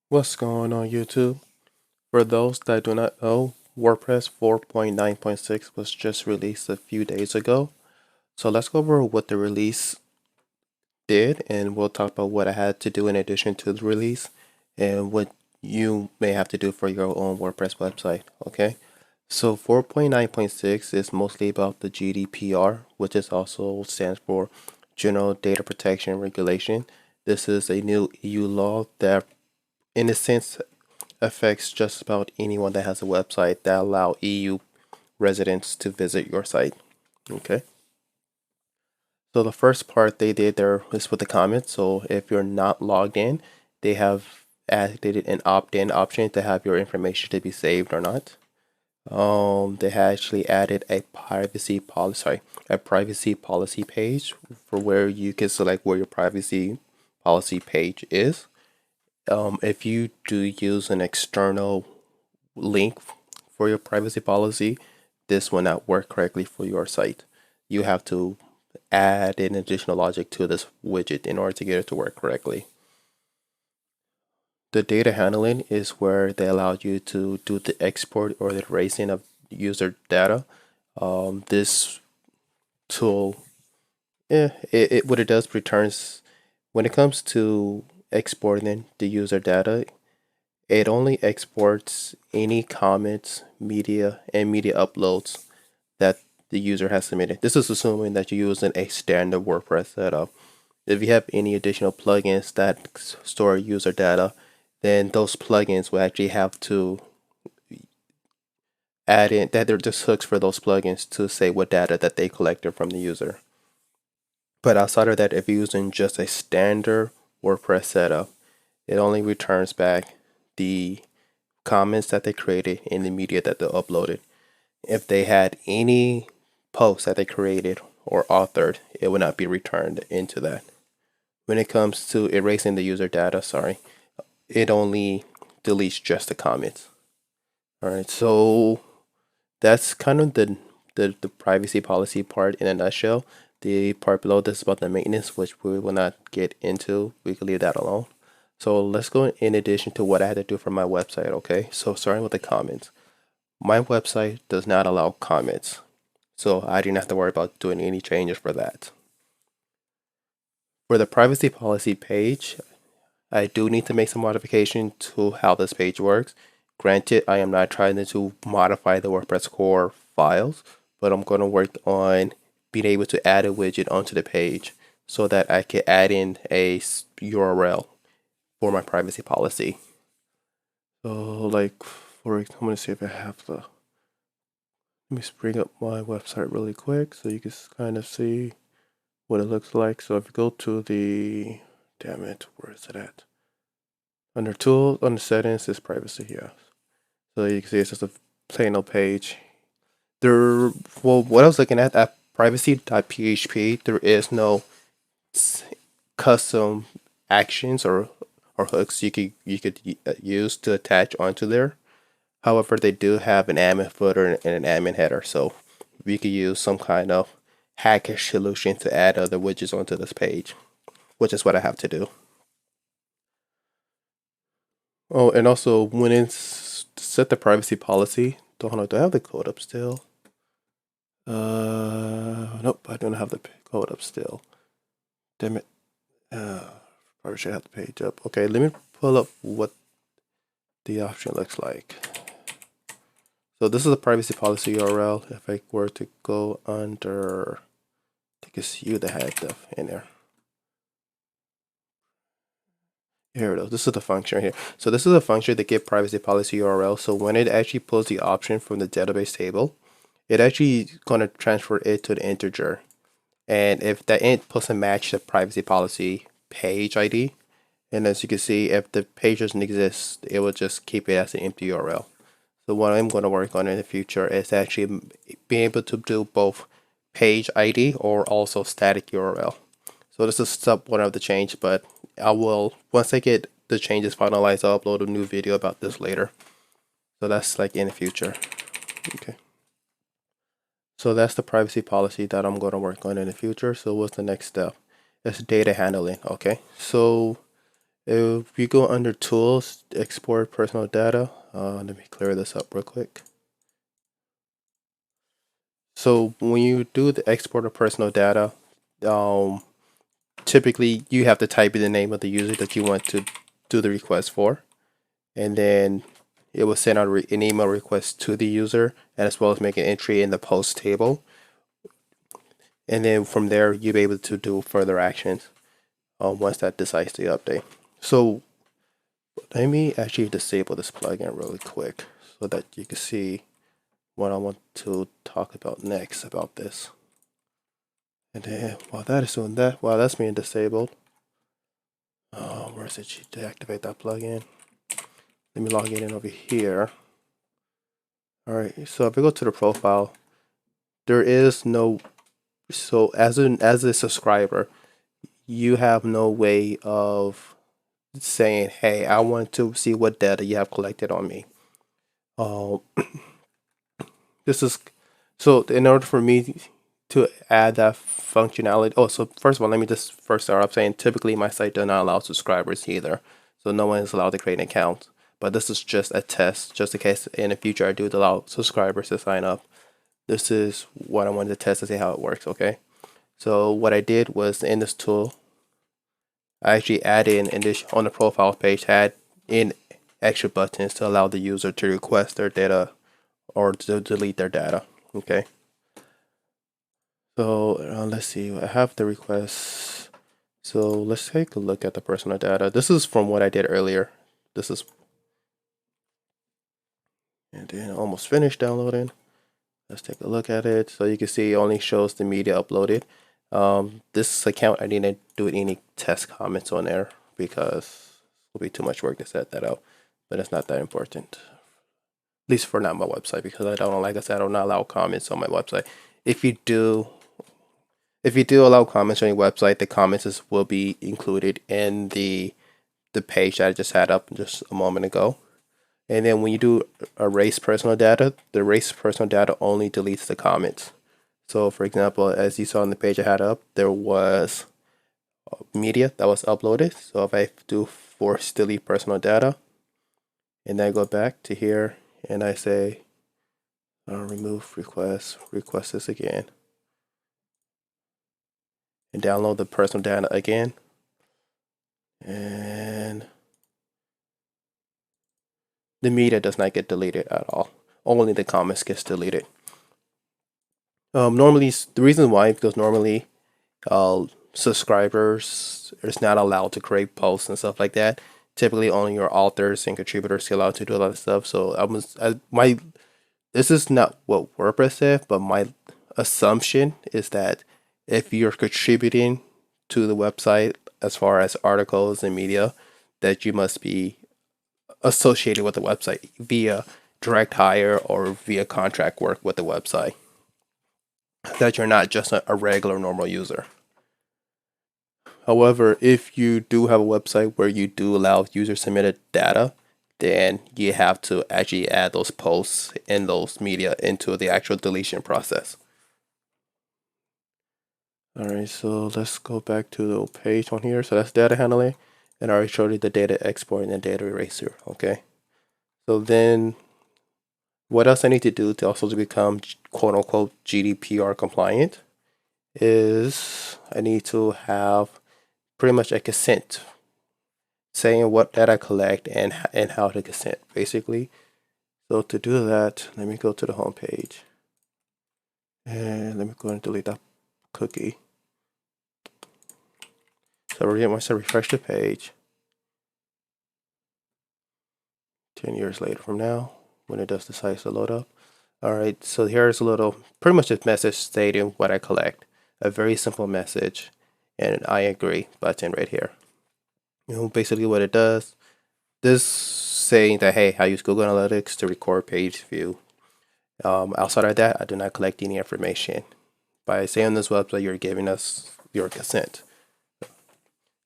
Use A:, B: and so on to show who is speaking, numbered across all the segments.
A: What's going on YouTube? For those that do not know, WordPress 4.9.6 was just released a few days ago. So let's go over what the release did and we'll talk about what I had to do in addition to the release and what you may have to do for your own WordPress website, okay? So 4.9.6 is mostly about the GDPR, which is also stands for General Data Protection Regulation. This is a new EU law that in a sense affects just about anyone that has a website that allow EU residents to visit your site. Okay. So the first part they did there is with the comments. So if you're not logged in, they have added an opt-in option to have your information to be saved or not. They actually added a privacy policy page for where you can select where your privacy policy page is. If you do use an external link for your privacy policy, this will not work correctly for your site. You have to add an additional logic to this widget in order to get it to work correctly. The data handling is where they allow you to do the export or the erasing of user data. This tool, what it does returns when it comes to exporting the user data. It only exports any comments, media, and media uploads that the user has submitted. This is assuming that you're using a standard WordPress setup. If you have any additional plugins that store user data, then those plugins will actually have to add in that they're just hooks for those plugins to say what data that they collected from the user. But outside of that, if you're using just a standard WordPress setup, it only returns back the comments that they created in the media that they uploaded. If they had any posts that they created or authored, it would not be returned into that. When it comes to erasing the user data, it only deletes just the comments. All right, so that's kind of the privacy policy part in a nutshell. The part below this is about the maintenance, which we will not get into. We can leave that alone. So let's go in addition to what I had to do for my website, okay? So starting with the comments. My website does not allow comments, so I didn't have to worry about doing any changes for that. For the privacy policy page, I do need to make some modification to how this page works. Granted, I am not trying to modify the WordPress core files, but I'm going to work on being able to add a widget onto the page so that I can add in a URL for my privacy policy. So I'm going to see if I have the, let me bring up my website really quick so you can kind of see what it looks like. So if you go to the, damn it, where is it at? Under tools, under settings is privacy here. So you can see it's just a plain old page. What I was looking at privacy.php, there is no custom actions or hooks you could use to attach onto there. However, they do have an admin footer and an admin header, so we could use some kind of hackish solution to add other widgets onto this page, which is what I have to do. Oh, and also when it's set the privacy policy, hold on, do I have the code up still? Nope, I don't have the code up still. Damn it. Probably should have the page up. Okay, let me pull up what the option looks like. So this is a privacy policy URL. If I were to go under, I think it's you that had stuff in there. Here it is. This is the function here. So this is a function that get privacy policy URL. So when it actually pulls the option from the database table, it actually going to transfer it to the integer. And if that int doesn't match the privacy policy page ID, and as you can see, if the page doesn't exist, it will just keep it as an empty URL. So what I'm going to work on in the future is actually being able to do both page ID or also static URL. So this is step one of the change, but I will, once I get the changes finalized, I'll upload a new video about this later. So that's like in the future. Okay. So that's the privacy policy that I'm going to work on in the future. So what's the next step? It's data handling. Okay. So If you go under Tools, Export Personal Data, let me clear this up real quick. So when you do the export of personal data, typically you have to type in the name of the user that you want to do the request for, and then it will send out an email request to the user, and as well as make an entry in the post table. And then from there, you'll be able to do further actions once that decides to update. So let me actually disable this plugin really quick so that you can see what I want to talk about next about this. And then while that is doing that, while that's being disabled, where is it? To deactivate that plugin. Let me log in over here. All right. So if I go to the profile, there is no. So as a subscriber, you have no way of saying, "Hey, I want to see what data you have collected on me." Uh, this is so in order for me to add that functionality. Oh, so first of all, let me just first start off saying typically my site does not allow subscribers either. So no one is allowed to create an account. But this is just a test, just in case in the future I do allow subscribers to sign up. This is what I wanted to test to see how it works, okay? So what I did was in this tool, I actually added in this on the profile page, add in extra buttons to allow the user to request their data or to delete their data, okay? So let's see, I have the request. So let's take a look at the personal data. This is from what I did earlier. This is, and then almost finished downloading. Let's take a look at it. So you can see it only shows the media uploaded. This account, I didn't do any test comments on there because it'll be too much work to set that up, but it's not that important. At least for not my website, because I don't, like I said, I don't allow comments on my website. If you do allow comments on your website, the comments will be included in the page that I just had up just a moment ago. And then when you do erase personal data, the erase personal data only deletes the comments. So for example, as you saw on the page I had up, there was media that was uploaded. So if I do force delete personal data, and then I go back to here and I say remove request this again, and download the personal data again, and the media does not get deleted at all. Only the comments gets deleted. Normally, the reason why, because normally subscribers is not allowed to create posts and stuff like that. Typically, only your authors and contributors are allowed to do a lot of stuff. So this is not what WordPress said, but my assumption is that if you're contributing to the website as far as articles and media, that you must be associated with the website via direct hire or via contract work with the website. That you're not just a regular normal user. However, if you do have a website where you do allow user submitted data, then you have to actually add those posts and those media into the actual deletion process. All right, so let's go back to the page on here. So that's data handling, and I already showed you the data export and the data eraser. Okay, so then what else I need to do to also become quote unquote GDPR compliant is I need to have pretty much a consent saying what data collect and how to consent, basically. So to do that, let me go to the home page and let me go and delete that cookie. So once I refresh the page, 10 years later from now, when it does decide to load up. All right, so here's a little, pretty much a message stating what I collect. A very simple message, and I agree button right here. Basically what it does, this saying that, hey, I use Google Analytics to record page view. Outside of that, I do not collect any information. By saying on this website, you're giving us your consent.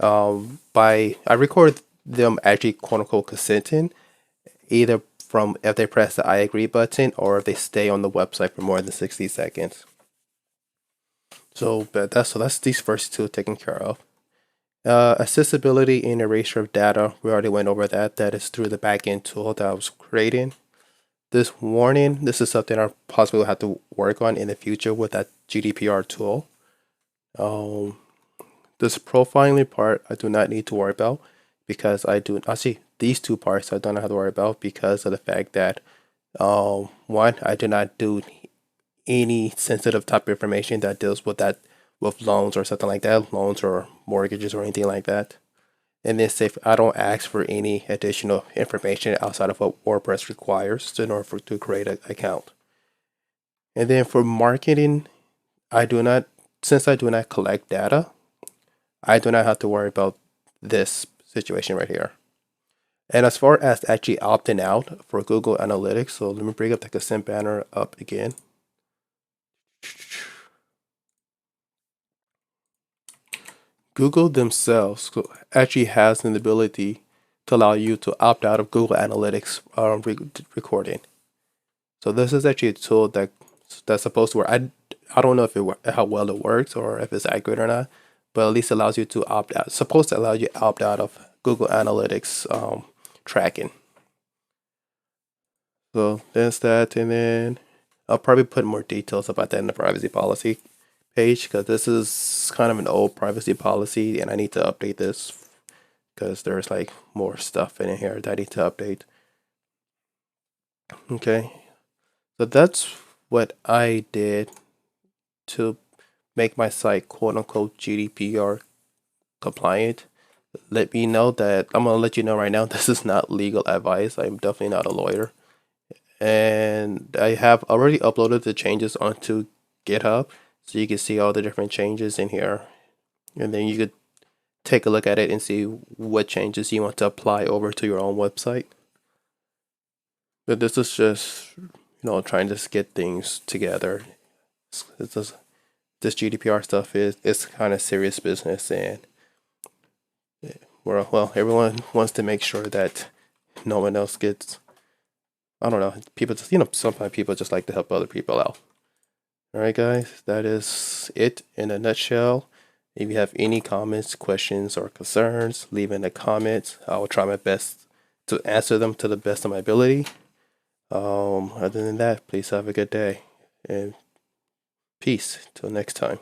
A: I record them actually quote unquote consenting, either from if they press the I agree button or if they stay on the website for more than 60 seconds. So that's these first two taken care of. Accessibility and erasure of data, we already went over that. That is through the backend tool that I was creating. This warning, this is something I possibly will have to work on in the future with that GDPR tool. This profiling part, I do not need to worry about because I see these two parts I don't have to worry about because of the fact that one, I do not do any sensitive type of information that deals with that with loans or something like that, loans or mortgages or anything like that. And then say I don't ask for any additional information outside of what WordPress requires in order to create an account. And then for marketing, I do not, since I do not collect data, I do not have to worry about this situation right here. And as far as actually opting out for Google Analytics, so let me bring up the consent banner up again. Google themselves actually has an ability to allow you to opt out of Google Analytics recording. So this is actually a tool that's supposed to work. I don't know if how well it works or if it's accurate or not, but at least allows you to opt out. It's supposed to allow you to opt out of Google Analytics tracking. So there's that, and then I'll probably put more details about that in the privacy policy page because this is kind of an old privacy policy, and I need to update this because there's like more stuff in here that I need to update. Okay, so that's what I did to make my site quote unquote GDPR compliant. Let me know that I'm gonna let you know right now this is not legal advice. I'm definitely not a lawyer. And I have already uploaded the changes onto GitHub so you can see all the different changes in here. And then you could take a look at it and see what changes you want to apply over to your own website. But this is just, trying to get things together. It's just, this GDPR stuff is kind of serious business, and well, everyone wants to make sure that no one else gets. I don't know. People just, sometimes people just like to help other people out. All right, guys, that is it in a nutshell. If you have any comments, questions, or concerns, leave in the comments. I will try my best to answer them to the best of my ability. Other than that, please have a good day and peace till next time.